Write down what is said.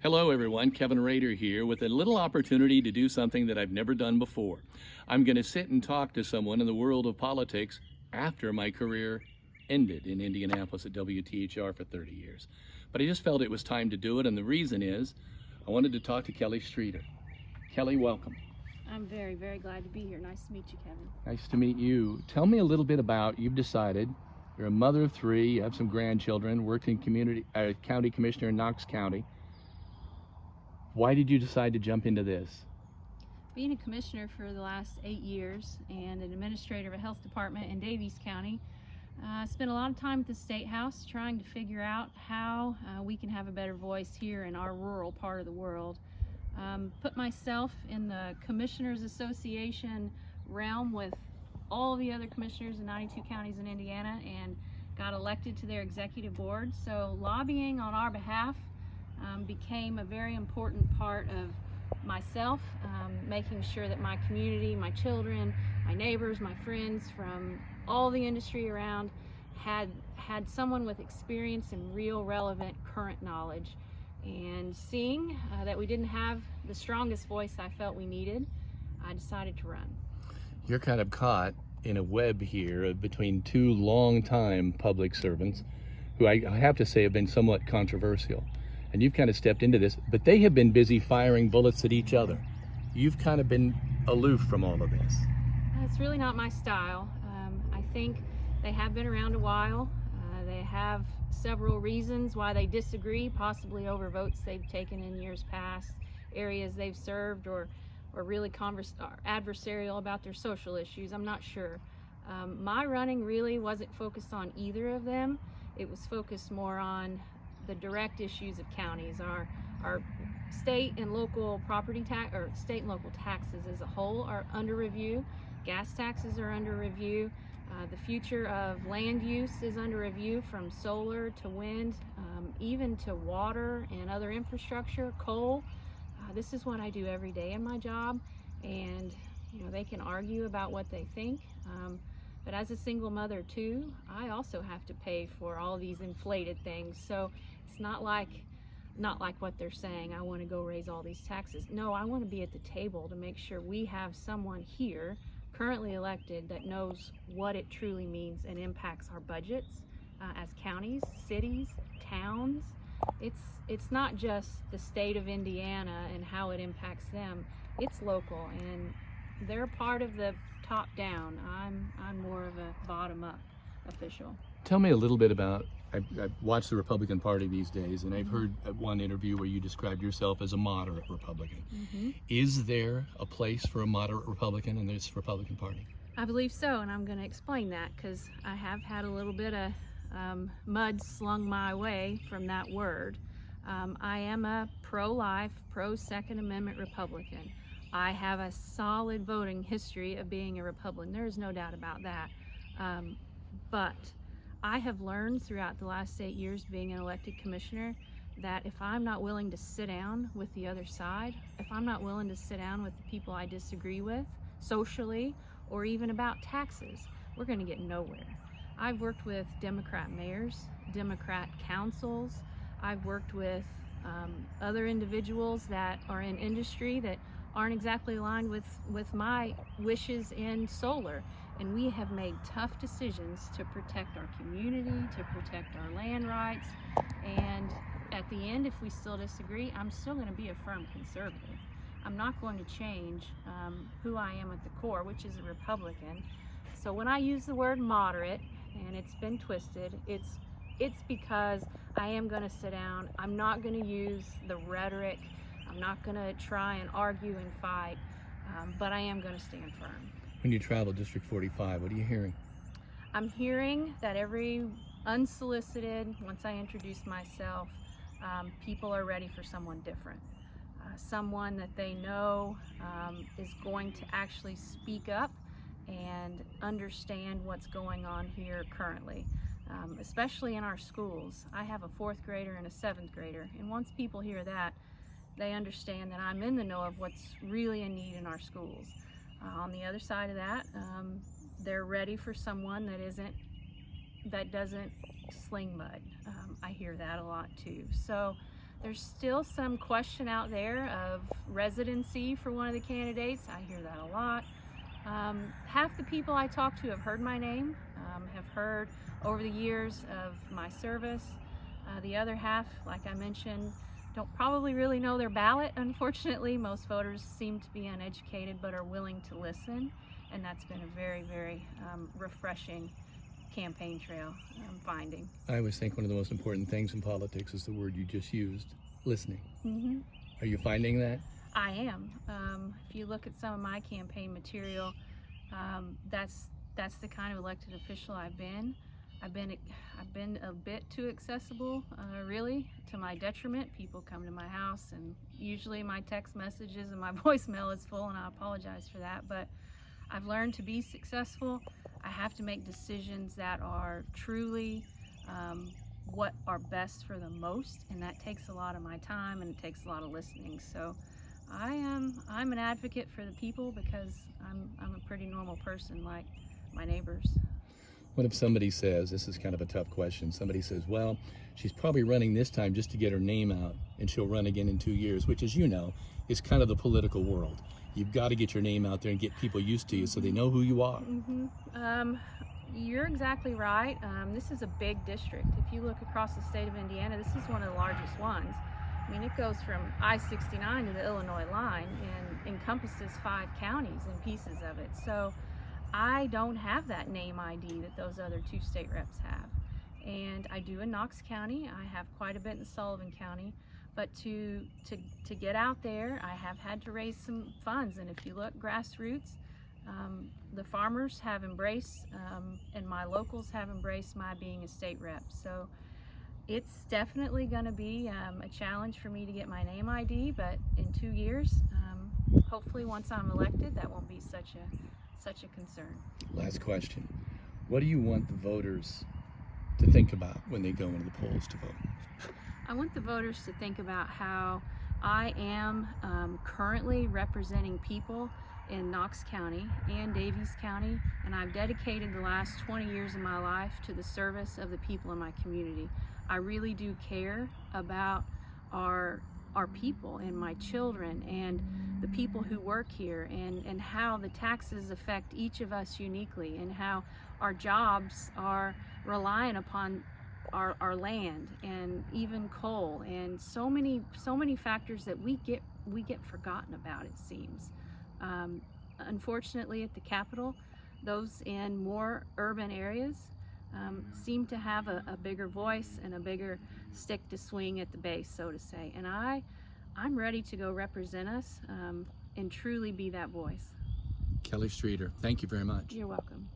Hello everyone, Kevin Rader here with a little opportunity to do something that I've never done before. I'm going to sit and talk to someone in the world of politics after my career ended in Indianapolis at WTHR for 30 years. But I just felt it was time to do it, and the reason is I wanted to talk to Kellie Streeter. Kellie, welcome. I'm very, very glad to be here. Nice to meet you, Kevin. Nice to meet you. Tell me a little bit about, you've decided, you're a mother of three, you have some grandchildren, worked in county commissioner in Knox County. Why did you decide to jump into this? Being a commissioner for the last 8 years and an administrator of a health department in Daviess County, I spent a lot of time at the State House trying to figure out how we can have a better voice here in our rural part of the world. Put myself in the Commissioners Association realm with all the other commissioners in 92 counties in Indiana and got elected to their executive board. So lobbying on our behalf became a very important part of myself, making sure that my community, my children, my neighbors, my friends from all the industry around had someone with experience and real relevant current knowledge. And seeing that we didn't have the strongest voice I felt we needed, I decided to run. You're kind of caught in a web here between two long-time public servants who I have to say have been somewhat controversial. And you've kind of stepped into this, but they have been busy firing bullets at each other. You've kind of been aloof from all of this. It's really not my style. I think they have been around a while. They have several reasons why they disagree, possibly over votes they've taken in years past, areas they've served, or really adversarial about their social issues. I'm not sure. My running really wasn't focused on either of them. It was focused more on the direct issues of counties. Our state and local property tax, or state and local taxes as a whole, are under review. Gas taxes are under review. The future of land use is under review, from solar to wind, even to water and other infrastructure, coal. This is what I do every day in my job, and they can argue about what they think. But as a single mother too, I also have to pay for all these inflated things. So it's not like what they're saying, I want to go raise all these taxes. No, I want to be at the table to make sure we have someone here, currently elected, that knows what it truly means and impacts our budgets as counties, cities, towns. It's not just the state of Indiana and how it impacts them. It's local, and they're part of the top down. I'm more of a bottom up official. Tell me a little bit about, I've watched the Republican Party these days, and I've heard one interview where you described yourself as a moderate Republican. Is there a place for a moderate Republican in this Republican Party? I believe so, and I'm going to explain that because I have had a little bit of mud slung my way from that word. I am a pro-life, pro-Second Amendment Republican. I have a solid voting history of being a Republican. There is no doubt about that. But I have learned throughout the last 8 years being an elected commissioner that if I'm not willing to sit down with the other side, if I'm not willing to sit down with the people I disagree with socially or even about taxes, we're going to get nowhere. I've worked with Democrat mayors, Democrat councils. I've worked with other individuals that are in industry that aren't exactly aligned with my wishes in solar. And we have made tough decisions to protect our community, to protect our land rights. And at the end, if we still disagree, I'm still going to be a firm conservative. I'm not going to change who I am at the core, which is a Republican. So when I use the word moderate, and it's been twisted, it's because I am going to sit down. I'm not going to use the rhetoric. I'm not going to try and argue and fight, but I am going to stand firm. When you travel District 45, what are you hearing? I'm hearing that every unsolicited, once I introduce myself, people are ready for someone different. Someone that they know is going to actually speak up and understand what's going on here currently, especially in our schools. I have a 4th grader and a 7th grader, and once people hear that, they understand that I'm in the know of what's really in need in our schools. On the other side of that, they're ready for someone that doesn't sling mud. I hear that a lot too. So There's still some question out there of residency for one of the candidates. I hear that a lot. Half the people I talk to have heard my name, have heard over the years of my service. The other half, like I mentioned, don't probably really know their ballot, unfortunately. Most voters seem to be uneducated but are willing to listen, and that's been a very, very refreshing campaign trail finding. I always think one of the most important things in politics is the word you just used, listening. Mm-hmm. Are you finding that? I am. If you look at some of my campaign material, that's the kind of elected official I've been. I've been a bit too accessible, really, to my detriment. People come to my house, and usually my text messages and my voicemail is full, and I apologize for that. But I've learned to be successful. I have to make decisions that are truly what are best for the most, and that takes a lot of my time and it takes a lot of listening. So I'm an advocate for the people because I'm a pretty normal person like my neighbors. What if somebody says, this is kind of a tough question, somebody says, well, she's probably running this time just to get her name out and she'll run again in 2 years, which, as you know, is kind of the political world. You've got to get your name out there and get people used to you so they know who you are. Mm-hmm. You're exactly right. This is a big district. If you look across the state of Indiana, this is one of the largest ones. I mean, it goes from I-69 to the Illinois line and encompasses 5 counties and pieces of it. So I don't have that name ID that those other 2 state reps have. And I do in Knox County. I have quite a bit in Sullivan County. But to get out there, I have had to raise some funds. And if you look grassroots, the farmers have embraced, and my locals have embraced my being a state rep. So it's definitely going to be a challenge for me to get my name ID, but in 2 years, hopefully once I'm elected, that won't be such a concern. Last question. What do you want the voters to think about when they go into the polls to vote? I want the voters to think about how I am currently representing people in Knox County and Daviess County, and I've dedicated the last 20 years of my life to the service of the people in my community. I really do care about our people and my children and the people who work here, and how the taxes affect each of us uniquely, and how our jobs are reliant upon our land and even coal, and so many factors that we get forgotten about, it seems. Unfortunately, at the Capitol, those in more urban areas seem to have a bigger voice and a bigger stick to swing at the base, so to say. And I'm ready to go represent us and truly be that voice. Kellie Streeter, thank you very much. You're welcome.